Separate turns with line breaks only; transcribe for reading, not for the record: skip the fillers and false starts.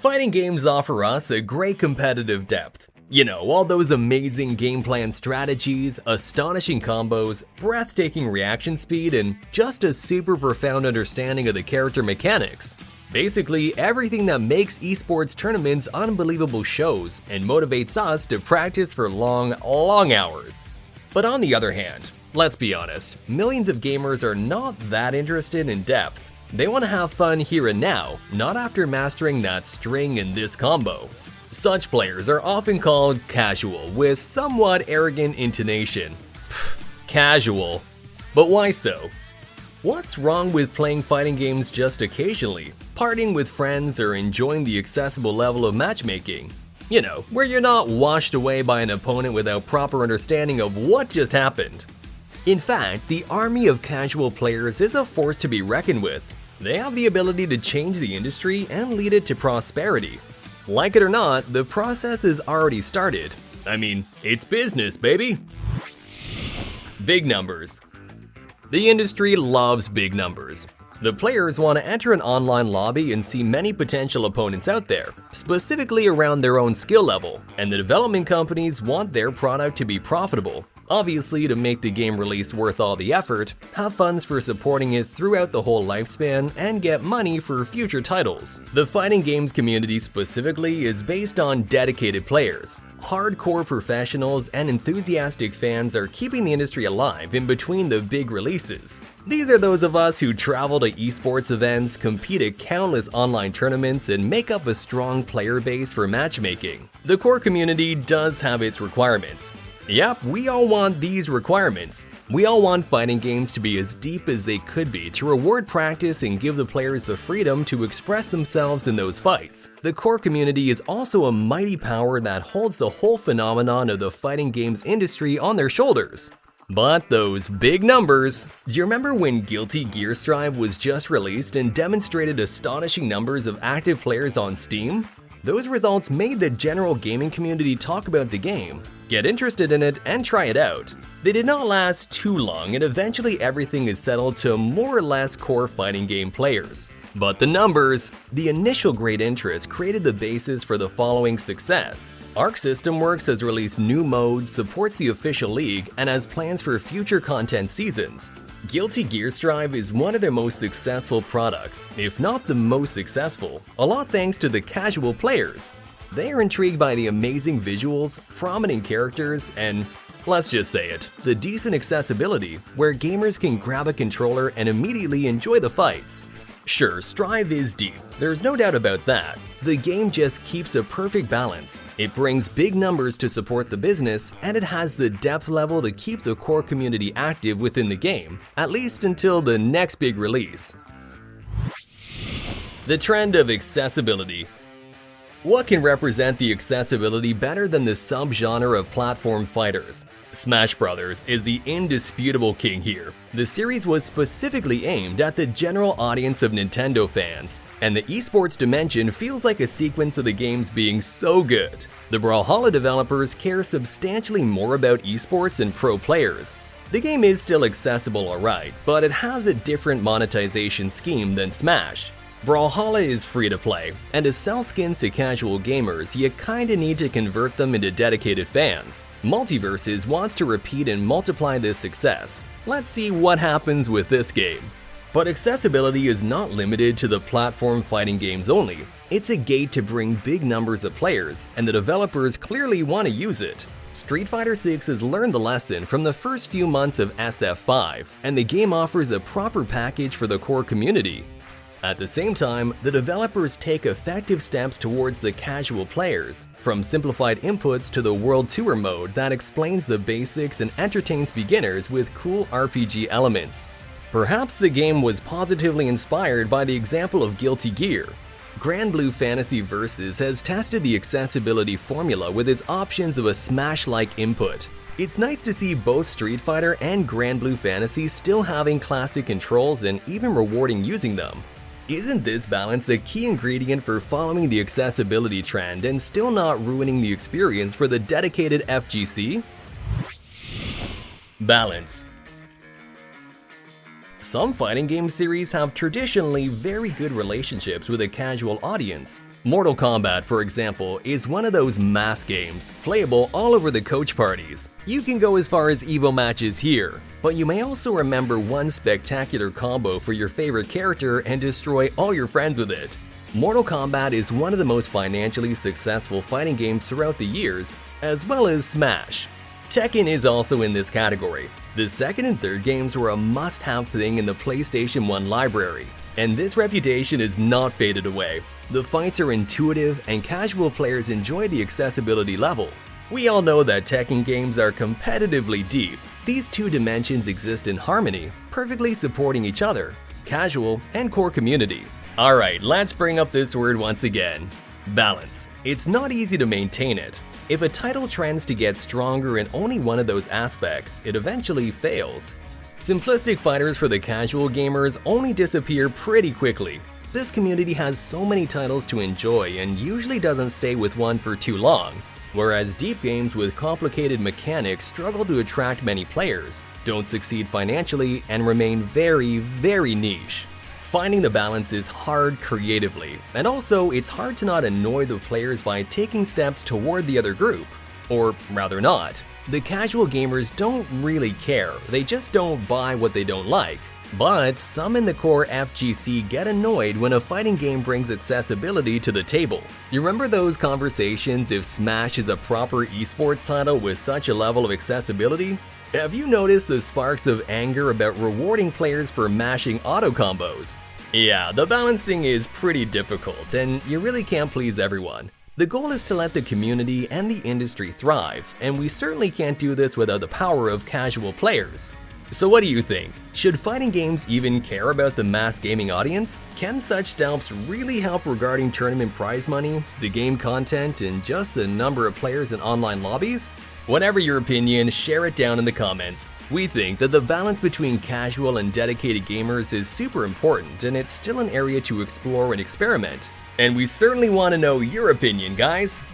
Fighting games offer us a great competitive depth. You know, all those amazing gameplay and strategies, astonishing combos, breathtaking reaction speed, and just a super profound understanding of the character mechanics. Basically, everything that makes esports tournaments unbelievable shows and motivates us to practice for long hours. But on the other hand, let's be honest, millions of gamers are not that interested in depth. They want to have fun here and now, not after mastering that string in this combo. Such players are often called casual, with somewhat arrogant intonation. Casual. But why so? What's wrong with playing fighting games just occasionally, partying with friends, or enjoying the accessible level of matchmaking? You know, where you're not washed away by an opponent without proper understanding of what just happened. In fact, the army of casual players is a force to be reckoned with. They have the ability to change the industry and lead it to prosperity. Like it or not, the process has already started. I mean, it's business, baby! Big numbers. The industry loves big numbers. The players want to enter an online lobby and see many potential opponents out there, specifically around their own skill level, and the development companies want their product to be profitable. Obviously, to make the game release worth all the effort, have funds for supporting it throughout the whole lifespan, and get money for future titles. The fighting games community specifically is based on dedicated players. Hardcore professionals and enthusiastic fans are keeping the industry alive in between the big releases. These are those of us who travel to esports events, compete at countless online tournaments, and make up a strong player base for matchmaking. The core community does have its requirements. Yep, we all want these requirements. We all want fighting games to be as deep as they could be to reward practice and give the players the freedom to express themselves in those fights. The core community is also a mighty power that holds the whole phenomenon of the fighting games industry on their shoulders. But those big numbers… Do you remember when Guilty Gear Strive was just released and demonstrated astonishing numbers of active players on Steam? Those results made the general gaming community talk about the game, get interested in it, and try it out. They did not last too long, and eventually everything is settled to more or less core fighting game players. But the numbers… The initial great interest created the basis for the following success. Arc System Works has released new modes, supports the official league, and has plans for future content seasons. Guilty Gear Strive is one of their most successful products, if not the most successful, a lot thanks to the casual players. They are intrigued by the amazing visuals, prominent characters, and, let's just say it, the decent accessibility, where gamers can grab a controller and immediately enjoy the fights. Sure, Strive is deep, there's no doubt about that. The game just keeps a perfect balance. It brings big numbers to support the business, and it has the depth level to keep the core community active within the game, at least until the next big release. The trend of accessibility. What can represent the accessibility better than the subgenre of platform fighters? Smash Bros. Is the indisputable king here. The series was specifically aimed at the general audience of Nintendo fans, and the esports dimension feels like a sequence of the games being so good. The Brawlhalla developers care substantially more about esports and pro players. The game is still accessible alright, but it has a different monetization scheme than Smash. Brawlhalla is free to play, and to sell skins to casual gamers, you kinda need to convert them into dedicated fans. Multiverses wants to repeat and multiply this success. Let's see what happens with this game. But accessibility is not limited to the platform fighting games only. It's a gate to bring big numbers of players, and the developers clearly want to use it. Street Fighter 6 has learned the lesson from the first few months of SF5, and the game offers a proper package for the core community. At the same time, the developers take effective steps towards the casual players, from simplified inputs to the World Tour mode that explains the basics and entertains beginners with cool RPG elements. Perhaps the game was positively inspired by the example of Guilty Gear. Grand Blue Fantasy Versus has tested the accessibility formula with its options of a Smash-like input. It's nice to see both Street Fighter and Grand Blue Fantasy still having classic controls and even rewarding using them. Isn't this balance the key ingredient for following the accessibility trend and still not ruining the experience for the dedicated FGC? Balance. Some fighting game series have traditionally very good relationships with a casual audience. Mortal Kombat, for example, is one of those mass games, playable all over the coach parties. You can go as far as Evo matches here, but you may also remember one spectacular combo for your favorite character and destroy all your friends with it. Mortal Kombat is one of the most financially successful fighting games throughout the years, as well as Smash. Tekken is also in this category. The second and third games were a must-have thing in the PlayStation 1 library, and this reputation is not faded away. The fights are intuitive and casual players enjoy the accessibility level. We all know that Tekken games are competitively deep. These two dimensions exist in harmony, perfectly supporting each other, casual and core community. Alright, let's bring up this word once again. Balance. It's not easy to maintain it. If a title trends to get stronger in only one of those aspects, it eventually fails. Simplistic fighters for the casual gamers only disappear pretty quickly. This community has so many titles to enjoy and usually doesn't stay with one for too long, whereas deep games with complicated mechanics struggle to attract many players, don't succeed financially, and remain very niche. Finding the balance is hard creatively, and also it's hard to not annoy the players by taking steps toward the other group. Or rather not. The casual gamers don't really care, they just don't buy what they don't like. But some in the core FGC get annoyed when a fighting game brings accessibility to the table. You remember those conversations if Smash is a proper esports title with such a level of accessibility? Have you noticed the sparks of anger about rewarding players for mashing auto combos? Yeah, the balancing is pretty difficult, and you really can't please everyone. The goal is to let the community and the industry thrive, and we certainly can't do this without the power of casual players. So what do you think? Should fighting games even care about the mass gaming audience? Can such steps really help regarding tournament prize money, the game content, and just the number of players in online lobbies? Whatever your opinion, share it down in the comments. We think that the balance between casual and dedicated gamers is super important, and it's still an area to explore and experiment. And we certainly want to know your opinion, guys!